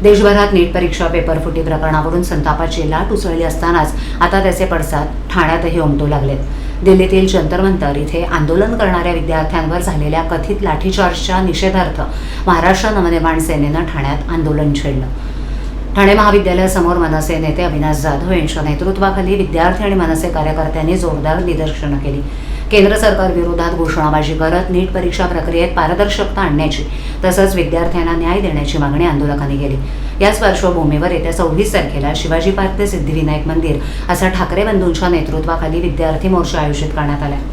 देशभरात नीट परीक्षा पेपरफुटी प्रकरणावरून संतापाची लाट उसळली असतानाच आता त्याचे पडसाद ठाण्यातही उमटू लागलेत। दिल्लीतील जंतर मंतर इथे आंदोलन करणाऱ्या विद्यार्थ्यांवर झालेल्या कथित लाठीचार्जच्या निषेधार्थ महाराष्ट्र नवनिर्माण सेनेनं ठाण्यात आंदोलन छेडलं। ठाणे महाविद्यालयासमोर मनसे नेते अविनाश जाधव यांच्या नेतृत्वाखाली विद्यार्थी आणि मनसे कार्यकर्त्यांनी जोरदार निदर्शनं केली। केंद्र सरकार विरोधात घोषणाबाजी करत नीट परीक्षा प्रक्रियेत पारदर्शकता आणण्याची तसंच विद्यार्थ्यांना न्याय देण्याची मागणी आंदोलकांनी केली। याच पार्श्वभूमीवर येत्या 26 तारखेला शिवाजी पार्क ते सिद्धिविनायक मंदिर असा ठाकरे बंधूंच्या नेतृत्वाखाली विद्यार्थी मोर्चा आयोजित करण्यात आला।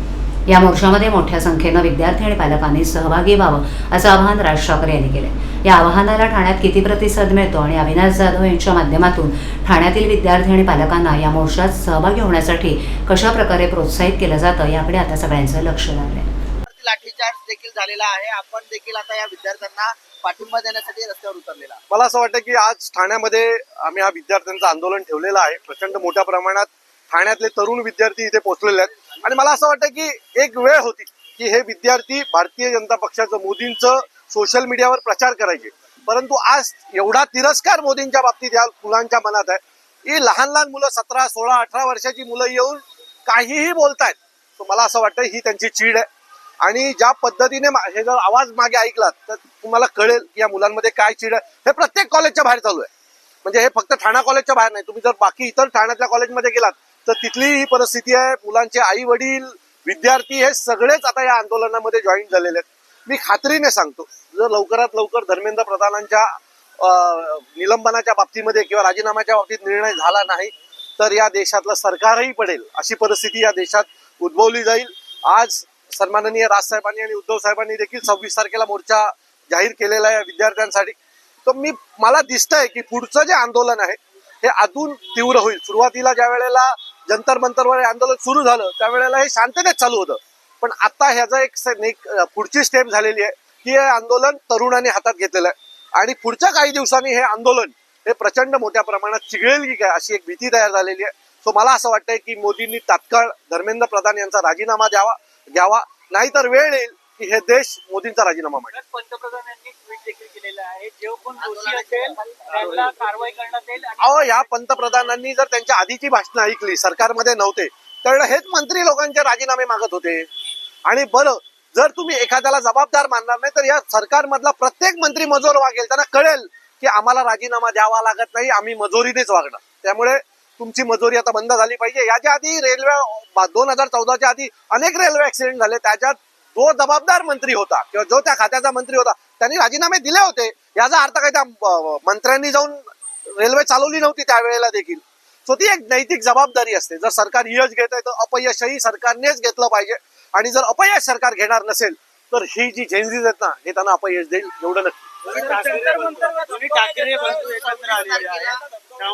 या मोर्चामध्ये मोठ्या संख्येनं विद्यार्थी आणि पालकांनी सहभागी व्हावं असं आवाहन राज ठाकरे यांनी केलं। या आवाहनाला ठाण्यात किती प्रतिसाद मिळतो आणि अविनाश जाधव यांच्या माध्यमातून ठाण्यातील विद्यार्थी आणि पालकांना या मोर्चात सहभागी होण्यासाठी कशा प्रकारे प्रोत्साहित केलं जातं याकडे आता सगळ्यांचं लक्ष लागलंय। लाठीचार्ज देखील झालेला आहे। आपण देखील आता या विद्यार्थ्यांना पाठिंबा देण्यासाठी रस्त्यावर उतरलेला। मला असं वाटतं की आज ठाण्यामध्ये आम्ही हा विद्यार्थ्यांचं आंदोलन ठेवलेलं आहे। प्रचंड मोठ्या प्रमाणात ठाण्यातले तरुण विद्यार्थी इथे पोहोचलेले आहेत आणि मला असं वाटतं की एक वेळ होती की हे विद्यार्थी भारतीय जनता पक्षाचं मोदींचं सोशल मीडियावर प्रचार करायचे, परंतु आज एवढा तिरस्कार मोदींच्या बाबतीत या मुलांच्या मनात आहे की लहान लहान मुलं 17, 16, 18 वर्षाची मुलं येऊन काहीही बोलतायत। तर मला असं वाटतं ही त्यांची चीड आहे आणि ज्या पद्धतीने हे जर आवाज मागे ऐकलात तर तुम्हाला कळेल की या मुलांमध्ये काय चीड आहे। हे प्रत्येक कॉलेजच्या बाहेर चालू आहे, म्हणजे हे फक्त ठाणा कॉलेजच्या बाहेर नाही, तुम्ही जर बाकी इतर ठाण्यातल्या कॉलेजमध्ये गेलात तर तिथली ही परिस्थिती आहे। मुलांचे आई वडील विद्यार्थी हे सगळेच आता या आंदोलनामध्ये जॉईन झालेले आहेत। मी खात्रीने सांगतो जर लवकरात लवकर धर्मेंद्र प्रधानांच्या निलंबनाच्या बाबतीमध्ये किंवा राजीनाम्याच्या बाबतीत निर्णय झाला नाही तर या देशातलं सरकारही पडेल अशी परिस्थिती या देशात उद्भवली जाईल। आज सन्माननीय राजसाहेबांनी आणि उद्धव साहेबांनी देखील 26 तारखेला मोर्चा जाहीर केलेला आहे विद्यार्थ्यांसाठी। तर मला दिसतंय की पुढचं जे आंदोलन आहे हे अजून तीव्र होईल। सुरुवातीला ज्या वेळेला जंतर मंतरवर आंदोलन सुरू झालं त्यावेळेला हे शांततेत चालू होतं, पण आता ह्याचा एक पुढची स्टेप झालेली आहे की हे आंदोलन तरुणांनी हातात घेतलेलं आहे आणि पुढच्या काही दिवसांनी हे आंदोलन हे प्रचंड मोठ्या प्रमाणात चिघळेल की काय अशी एक भीती तयार झालेली आहे। सो मला असं वाटतंय की मोदींनी तात्काळ धर्मेंद्र प्रधान यांचा राजीनामा घ्यावा, नाहीतर वेळ येईल की हे देश मोदींचा राजीनामा मागेल। पंतप्रधानांनी ट्विट देखील केलेलं आहे, जो कोण दोषी असेल त्यांना कारवाई करण्यात येईल। अहो, या पंतप्रधानांनी जर त्यांच्या आधीची भाषणं ऐकली, सरकारमध्ये नव्हते तर हेच मंत्री लोकांचे राजीनामे मागत होते। आणि बरं, जर तुम्ही एखाद्याला जबाबदार मानणार नाही तर या सरकारमधला प्रत्येक मंत्री मजोर वागेल, त्यांना कळेल की आम्हाला राजीनामा द्यावा लागत नाही, आम्ही मजोरीनेच वागणार। त्यामुळे तुमची मजुरी आता बंद झाली पाहिजे। याच्या आधी रेल्वे 2014च्या आधी अनेक रेल्वे ऍक्सिडेंट झाले, त्याच्यात जो जबाबदार मंत्री होता किंवा जो त्या खात्याचा मंत्री होता त्यांनी राजीनामे दिले होते। याचा अर्थ काय त्या मंत्र्यांनी जाऊन रेल्वे चालवली नव्हती त्यावेळेला देखील। सो ती एक नैतिक जबाबदारी असते। जर सरकार यश घेत आहे तर अपयशही सरकारनेच घेतलं पाहिजे आणि जर अपयश सरकार घेणार नसेल तर ही जी झेंझीज आहेत ना हे त्यांना अपयश देईल, एवढं नक्की। ठाकरे बंधू एकत्र आलेले आहेत।